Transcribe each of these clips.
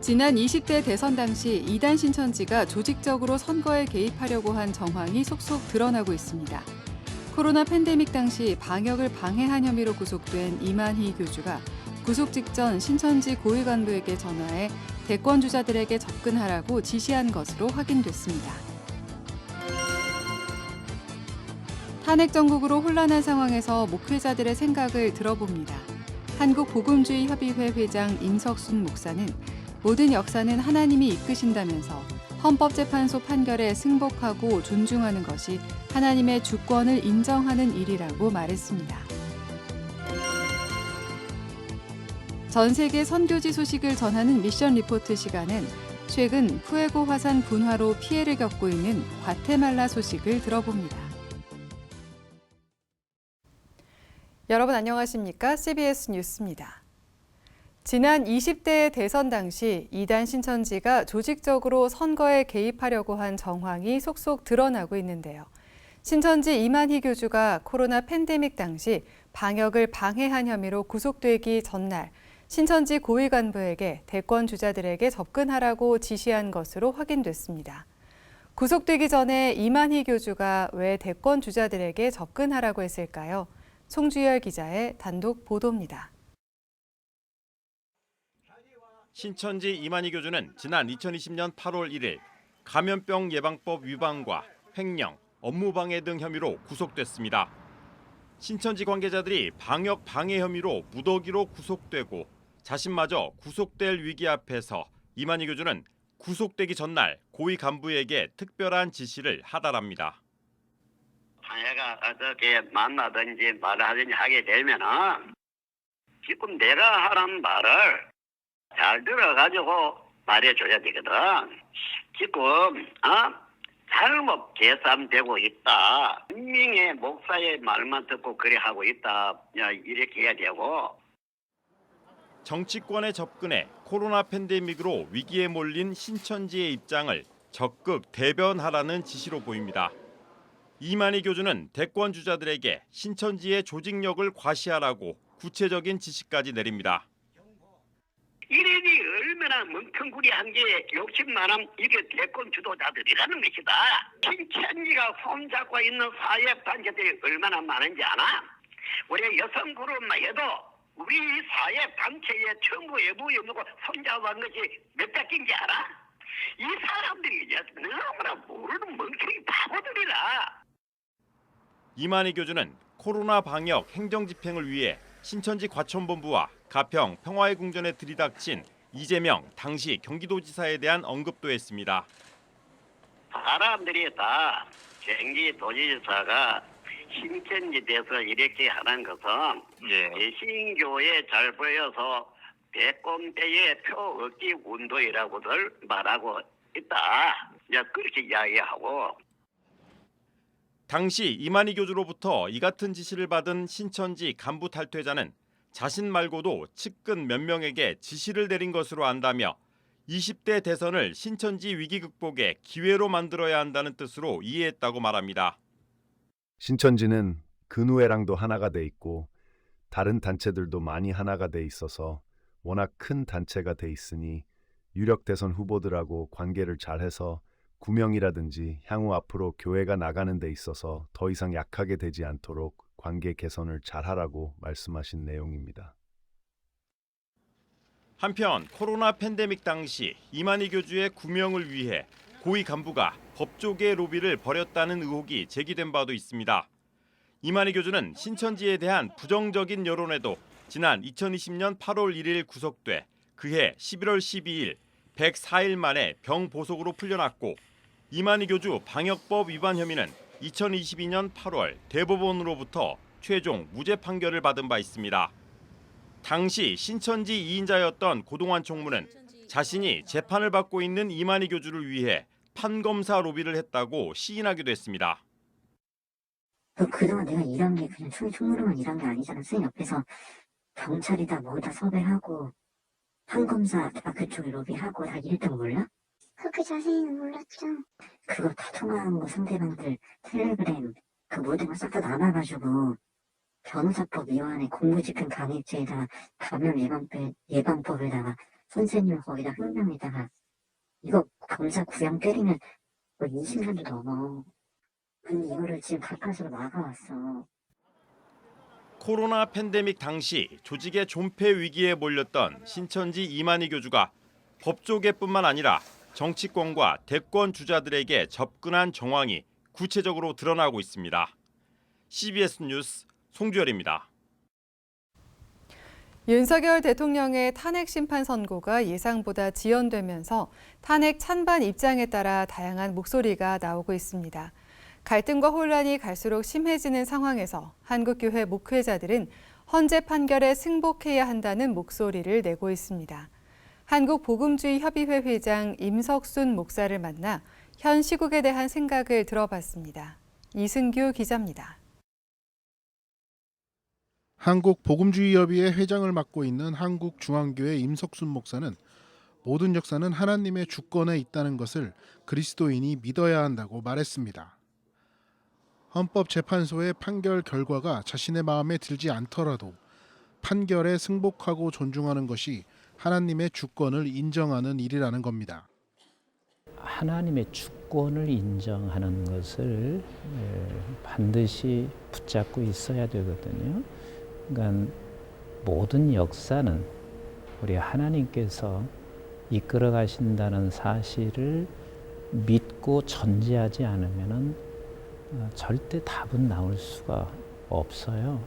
지난 20대 대선 당시 이단 신천지가 조직적으로 선거에 개입하려고 한 정황이 속속 드러나고 있습니다. 코로나 팬데믹 당시 방역을 방해한 혐의로 구속된 이만희 교주가 구속 직전 신천지 고위 간부에게 전화해 대권 주자들에게 접근하라고 지시한 것으로 확인됐습니다. 탄핵 정국으로 혼란한 상황에서 목회자들의 생각을 들어봅니다. 한국복음주의협의회 회장 임석순 목사는 모든 역사는 하나님이 이끄신다면서 헌법재판소 판결에 승복하고 존중하는 것이 하나님의 주권을 인정하는 일이라고 말했습니다. 전 세계 선교지 소식을 전하는 미션 리포트 시간은 최근 푸에고 화산 분화로 피해를 겪고 있는 과테말라 소식을 들어봅니다. 여러분 안녕하십니까? CBS 뉴스입니다. 지난 20대 대선 당시 이단 신천지가 조직적으로 선거에 개입하려고 한 정황이 속속 드러나고 있는데요. 신천지 이만희 교주가 코로나 팬데믹 당시 방역을 방해한 혐의로 구속되기 전날 신천지 고위 간부에게 대권 주자들에게 접근하라고 지시한 것으로 확인됐습니다. 구속되기 전에 이만희 교주가 왜 대권 주자들에게 접근하라고 했을까요? 송주열 기자의 단독 보도입니다. 신천지 이만희 교주는 지난 2020년 8월 1일 감염병 예방법 위반과 횡령, 업무방해 등 혐의로 구속됐습니다. 신천지 관계자들이 방역 방해 혐의로 무더기로 구속되고 자신마저 구속될 위기 앞에서 이만희 교주는 구속되기 전날 고위 간부에게 특별한 지시를 하달합니다. 자네가 어떻게 만나든지 말하든지 하게 되면은 지금 내가 하는 말을 잘 들어가지고 말해줘야 되거든. 지금 잘못 계산되고 있다. 분명히 목사의 말만 듣고 그래 하고 있다. 이렇게 해야 되고. 정치권에 접근해 코로나 팬데믹으로 위기에 몰린 신천지의 입장을 적극 대변하라는 지시로 보입니다. 이만희 교주는 대권 주자들에게 신천지의 조직력을 과시하라고 구체적인 지시까지 내립니다. 이름이 얼마나 멍텅구리한 게 욕심 많은 이게 대권 주도자들이라는 것이다. 신천지가 손잡고 있는 사회단체들이 얼마나 많은지 아나? 우리 여성 그룹만 해도 우리 사회단체의 정부 외부 연구고 손잡은 것이 몇 바퀴인지 알아? 이 사람들이 이제 너무나 모르는 멍청이 바보들이라. 이만희 교주는 코로나 방역 행정 집행을 위해 신천지 과천본부와 가평 평화의 궁전에 들이닥친 이재명 당시 경기도지사에 대한 언급도 했습니다. 사람들이 다 경기도지사가 신천지 돼서 이렇게 하는 것은 개신교에 잘 보여서 대권대의 표 얻기 운동이라고들 말하고 있다. 그렇게 이야기하고. 당시 이만희 교주로부터 이 같은 지시를 받은 신천지 간부 탈퇴자는 자신 말고도 측근 몇 명에게 지시를 내린 것으로 안다며 20대 대선을 신천지 위기 극복의 기회로 만들어야 한다는 뜻으로 이해했다고 말합니다. 신천지는 근우회랑도 하나가 돼 있고 다른 단체들도 많이 하나가 돼 있어서 워낙 큰 단체가 돼 있으니 유력 대선 후보들하고 관계를 잘해서 구명이라든지 향후 앞으로 교회가 나가는 데 있어서 더 이상 약하게 되지 않도록 관계 개선을 잘하라고 말씀하신 내용입니다. 한편 코로나 팬데믹 당시 이만희 교주의 구명을 위해 고위 간부가 법조계 로비를 벌였다는 의혹이 제기된 바도 있습니다. 이만희 교주는 신천지에 대한 부정적인 여론에도 지난 2020년 8월 1일 구속돼 그해 11월 12일 104일 만에 병보석으로 풀려났고 이만희 교주 방역법 위반 혐의는 2022년 8월 대법원으로부터 최종 무죄 판결을 받은 바 있습니다. 당시 신천지 2인자였던 고동환 총무는 자신이 재판을 받고 있는 이만희 교주를 위해 판검사 로비를 했다고 시인하기도 했습니다. 그동안 내가 일한 게 그냥 총무로만 일한 게 아니잖아. 선생님 옆에서 경찰이다 뭐다 섭외하고 판검사 그쪽에 로비하고 다 이랬던 거 몰라? 그렇게 자세히는 몰랐죠. 그거 다 통화한 거 상대방들 텔레그램 그 모든 걸 싹 다 남아가지고 변호사법 위반에 공무집행 강요죄에다가 감염 예방법에다가 선생님을 거기다 한 명에다가 이거 검사 구형 때리면 뭐 20년도 넘어. 근데 이거를 지금 가까스로 막아왔어. 코로나 팬데믹 당시 조직의 존폐 위기에 몰렸던 신천지 이만희 교주가 법조계뿐만 아니라 정치권과 대권 주자들에게 접근한 정황이 구체적으로 드러나고 있습니다. CBS 뉴스 송주열입니다. 윤석열 대통령의 탄핵 심판 선고가 예상보다 지연되면서 탄핵 찬반 입장에 따라 다양한 목소리가 나오고 있습니다. 갈등과 혼란이 갈수록 심해지는 상황에서 한국교회 목회자들은 헌재 판결에 승복해야 한다는 목소리를 내고 있습니다. 한국복음주의협의회 회장 임석순 목사를 만나 현 시국에 대한 생각을 들어봤습니다. 이승규 기자입니다. 한국복음주의협의회 회장을 맡고 있는 한국중앙교회 임석순 목사는 모든 역사는 하나님의 주권에 있다는 것을 그리스도인이 믿어야 한다고 말했습니다. 헌법재판소의 판결 결과가 자신의 마음에 들지 않더라도 판결에 승복하고 존중하는 것이 하나님의 주권을 인정하는 일이라는 겁니다. 하나님의 주권을 인정하는 것을 반드시 붙잡고 있어야 되거든요. 그러니까 모든 역사는 우리 하나님께서 이끌어 가신다는 사실을 믿고 전제하지 않으면은 절대 답은 나올 수가 없어요.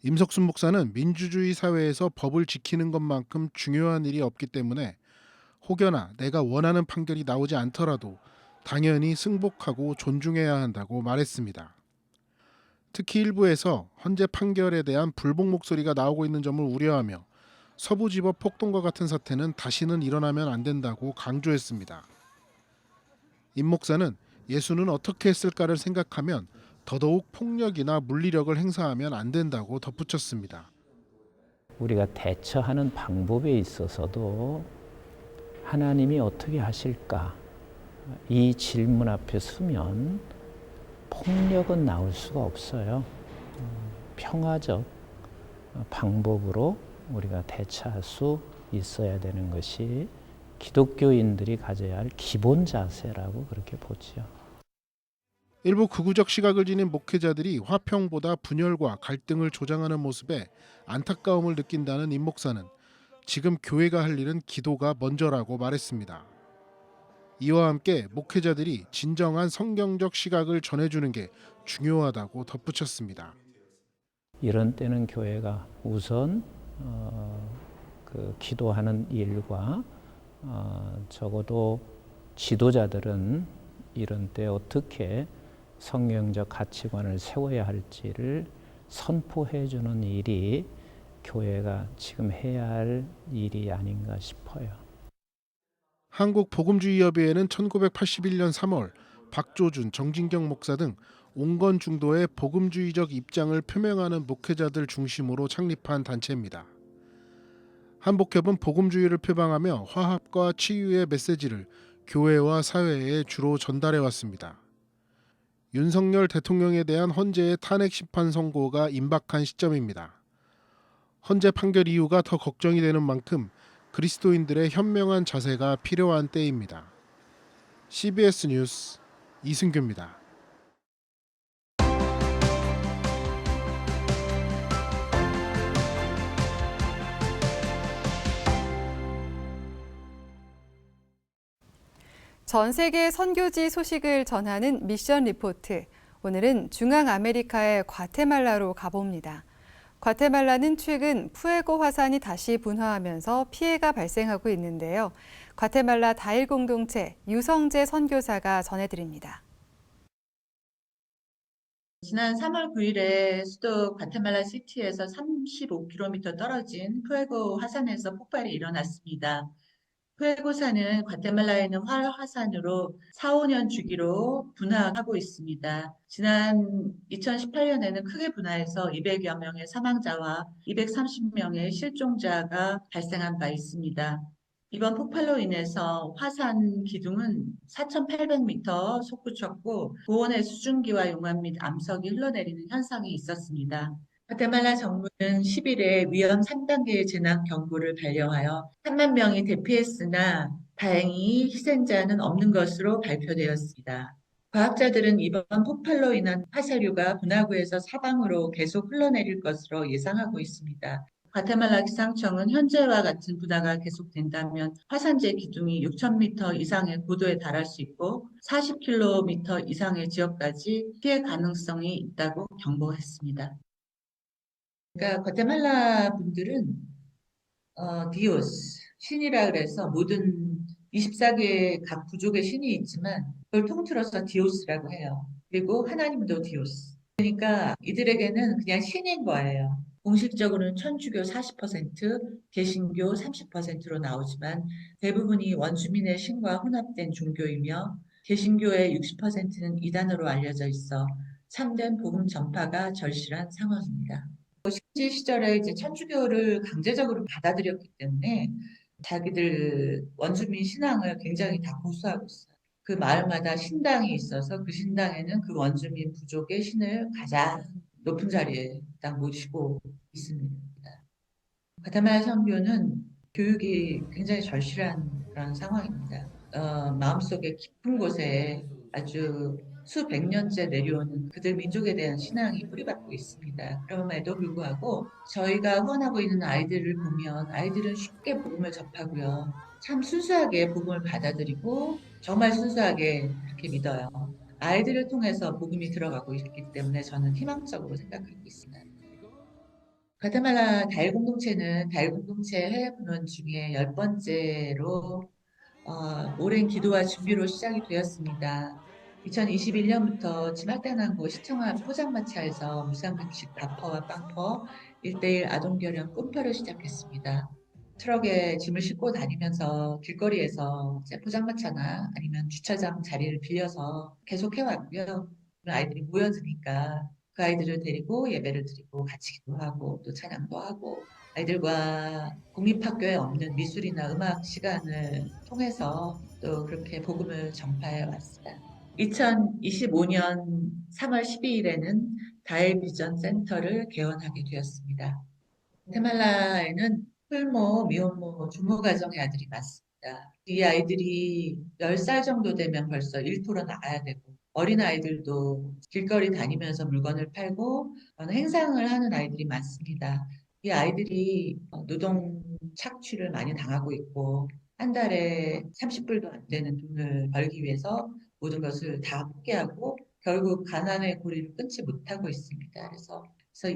임석순 목사는 민주주의 사회에서 법을 지키는 것만큼 중요한 일이 없기 때문에 혹여나 내가 원하는 판결이 나오지 않더라도 당연히 승복하고 존중해야 한다고 말했습니다. 특히 일부에서 헌재 판결에 대한 불복 목소리가 나오고 있는 점을 우려하며 서부지법 폭동과 같은 사태는 다시는 일어나면 안 된다고 강조했습니다. 임 목사는 예수는 어떻게 했을까를 생각하면 더더욱 폭력이나 물리력을 행사하면 안 된다고 덧붙였습니다. 우리가 대처하는 방법에 있어서도 하나님이 어떻게 하실까? 이 질문 앞에 서면 폭력은 나올 수가 없어요. 평화적 방법으로 우리가 대처할 수 있어야 되는 것이 기독교인들이 가져야 할 기본 자세라고 그렇게 보지요. 일부 극우적 시각을 지닌 목회자들이 화평보다 분열과 갈등을 조장하는 모습에 안타까움을 느낀다는 임 목사는 지금 교회가 할 일은 기도가 먼저라고 말했습니다. 이와 함께 목회자들이 진정한 성경적 시각을 전해주는 게 중요하다고 덧붙였습니다. 이런 때는 교회가 우선 기도하는 일과 적어도 지도자들은 이런 때 어떻게 성경적 가치관을 세워야 할지를 선포해 주는 일이 교회가 지금 해야 할 일이 아닌가 싶어요. 한국복음주의협의회는 1981년 3월 박조준, 정진경 목사 등 온건 중도의 복음주의적 입장을 표명하는 목회자들 중심으로 창립한 단체입니다. 한복협은 복음주의를 표방하며 화합과 치유의 메시지를 교회와 사회에 주로 전달해 왔습니다. 윤석열 대통령에 대한 헌재의 탄핵 심판 선고가 임박한 시점입니다. 헌재 판결 이후가 더 걱정이 되는 만큼 그리스도인들의 현명한 자세가 필요한 때입니다. CBS 뉴스 이승규입니다. 전 세계 선교지 소식을 전하는 미션 리포트. 오늘은 중앙아메리카의 과테말라로 가봅니다. 과테말라는 최근 푸에고 화산이 다시 분화하면서 피해가 발생하고 있는데요. 과테말라 다일 공동체 유성재 선교사가 전해드립니다. 지난 3월 9일에 수도 과테말라 시티에서 35km 떨어진 푸에고 화산에서 폭발이 일어났습니다. 푸에고산은 과테말라에 있는 활화산으로 4, 5년 주기로 분화하고 있습니다. 지난 2018년에는 크게 분화해서 200여 명의 사망자와 230명의 실종자가 발생한 바 있습니다. 이번 폭발로 인해서 화산 기둥은 4,800m 솟구쳤고 고온의 수증기와 용암 및 암석이 흘러내리는 현상이 있었습니다. 과테말라 정부는 10일에 위험 3단계의 재난 경보를 발령하여 3만 명이 대피했으나 다행히 희생자는 없는 것으로 발표되었습니다. 과학자들은 이번 폭발로 인한 화살류가 분화구에서 사방으로 계속 흘러내릴 것으로 예상하고 있습니다. 과테말라 기상청은 현재와 같은 분화가 계속된다면 화산재 기둥이 6,000m 이상의 고도에 달할 수 있고 40km 이상의 지역까지 피해 가능성이 있다고 경고했습니다. 그러니까 과테말라 분들은 디오스, 신이라 그래서 모든 24개의 각 부족의 신이 있지만 그걸 통틀어서 디오스라고 해요. 그리고 하나님도 디오스. 그러니까 이들에게는 그냥 신인 거예요. 공식적으로는 천주교 40%, 개신교 30%로 나오지만 대부분이 원주민의 신과 혼합된 종교이며 개신교의 60%는 이단으로 알려져 있어 참된 복음 전파가 절실한 상황입니다. 식지 시절에 이제 천주교를 강제적으로 받아들였기 때문에 자기들 원주민 신앙을 굉장히 다 고수하고 있어요. 그 마을마다 신당이 있어서 그 신당에는 그 원주민 부족의 신을 가장 높은 자리에 딱 모시고 있습니다. 과테말라 선교는 교육이 굉장히 절실한 그런 상황입니다. 마음속에 깊은 곳에 아주 수백 년째 내려오는 그들 민족에 대한 신앙이 뿌리박고 있습니다. 그럼에도 불구하고 저희가 후원하고 있는 아이들을 보면 아이들은 쉽게 복음을 접하고요. 참 순수하게 복음을 받아들이고 정말 순수하게 그렇게 믿어요. 아이들을 통해서 복음이 들어가고 있기 때문에 저는 희망적으로 생각하고 있습니다. 과테말라 다일 공동체는 다일 공동체 해외 분원 중에 10번째로 오랜 기도와 준비로 시작이 되었습니다. 2021년부터 지말단항구 시청 앞 포장마차에서 무상급식 밥퍼와 빵퍼 1:1 아동결연 꿈퍼를 시작했습니다. 트럭에 짐을 싣고 다니면서 길거리에서 포장마차나 아니면 주차장 자리를 빌려서 계속 해왔고요. 아이들이 모여드니까 그 아이들을 데리고 예배를 드리고 같이 기도하고 또 찬양도 하고 아이들과 공립학교에 없는 미술이나 음악 시간을 통해서 또 그렇게 복음을 전파해 왔습니다. 2025년 3월 12일에는 다일 비전 센터를 개원하게 되었습니다. 과테말라에는 풀모, 미혼모, 주모 가정의 아들이 많습니다. 이 아이들이 10살 정도 되면 벌써 일터로 나가야 되고 어린아이들도 길거리 다니면서 물건을 팔고 행상을 하는 아이들이 많습니다. 이 아이들이 노동 착취를 많이 당하고 있고 한 달에 30불도 안 되는 돈을 벌기 위해서 모든 것을 다 포기하고 결국 가난의 고리를 끊지 못하고 있습니다. 그래서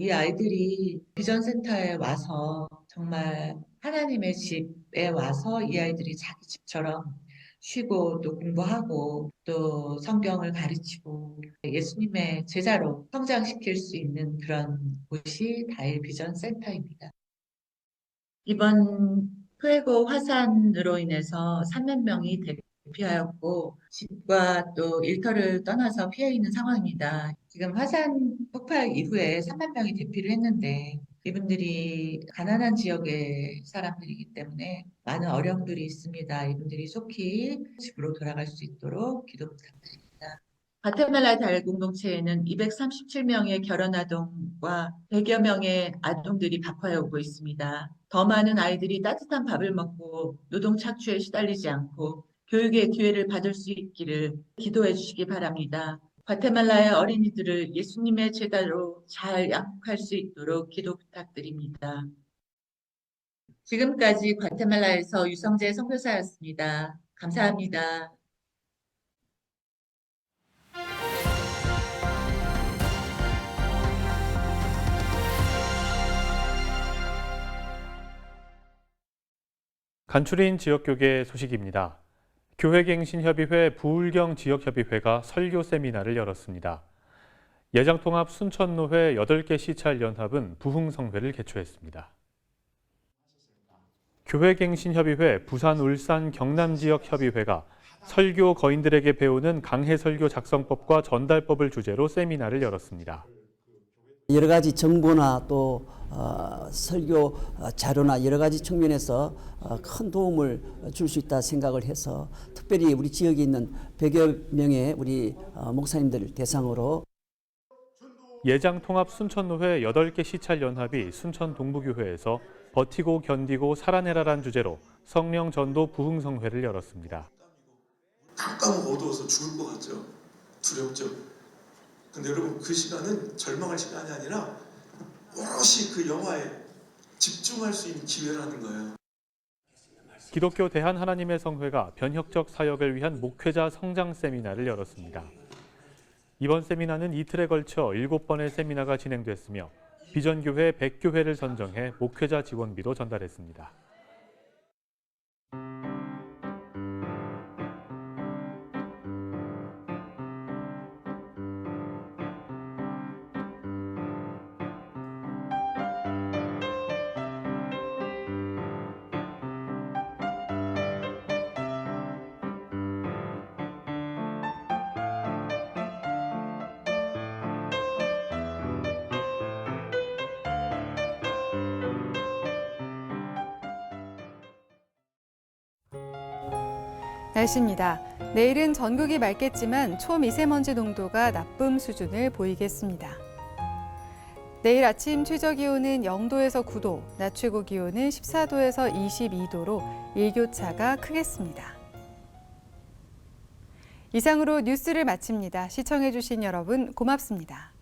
이 아이들이 비전센터에 와서 정말 하나님의 집에 와서 이 아이들이 자기 집처럼 쉬고 또 공부하고 또 성경을 가르치고 예수님의 제자로 성장시킬 수 있는 그런 곳이 다일 비전센터입니다. 이번 푸에고 화산으로 인해서 3만 명이 대피하였고 집과 또 일터를 떠나서 피해 있는 상황입니다. 지금 화산 폭발 이후에 3만 명이 대피를 했는데 이분들이 가난한 지역의 사람들이기 때문에 많은 어려움들이 있습니다. 이분들이 속히 집으로 돌아갈 수 있도록 기도 부탁드립니다. 과테말라 다일 공동체에는 237명의 결혼아동과 100여 명의 아동들이 밥화해 오고 있습니다. 더 많은 아이들이 따뜻한 밥을 먹고 노동 착취에 시달리지 않고 교육의 기회를 받을 수 있기를 기도해 주시기 바랍니다. 과테말라의 어린이들을 예수님의 제자로 잘 양육할 수 있도록 기도 부탁드립니다. 지금까지 과테말라에서 유성재 선교사였습니다. 감사합니다. 간추린 지역교계 소식입니다. 교회갱신협의회 부울경 지역협의회가 설교 세미나를 열었습니다. 예장통합 순천노회 8개 시찰연합은 부흥성회를 개최했습니다. 교회갱신협의회 부산, 울산, 경남 지역협의회가 설교 거인들에게 배우는 강해 설교 작성법과 전달법을 주제로 세미나를 열었습니다. 여러 가지 정보나 또 설교 자료나 여러 가지 측면에서 큰 도움을 줄 수 있다 생각을 해서 특별히 우리 지역에 있는 100여 명의 우리 목사님들 대상으로 예장통합 순천노회 8개 시찰연합이 순천 동부교회에서 버티고 견디고 살아내라란 주제로 성령 전도 부흥성회를 열었습니다. 깜깜 어두워서 죽을 것 같죠. 두렵죠. 근데 여러분 그 시간은 절망할 시간이 아니라 오롯이 그 영화에 집중할 수 있는 기회라는 거예요. 기독교 대한하나님의 성회가 변혁적 사역을 위한 목회자 성장 세미나를 열었습니다. 이번 세미나는 이틀에 걸쳐 7번의 세미나가 진행됐으며 비전교회 100교회를 선정해 목회자 지원비도 전달했습니다. 날씨입니다. 내일은 전국이 맑겠지만 초미세먼지 농도가 나쁨 수준을 보이겠습니다. 내일 아침 최저 기온은 0도에서 9도, 낮 최고 기온은 14도에서 22도로 일교차가 크겠습니다. 이상으로 뉴스를 마칩니다. 시청해주신 여러분 고맙습니다.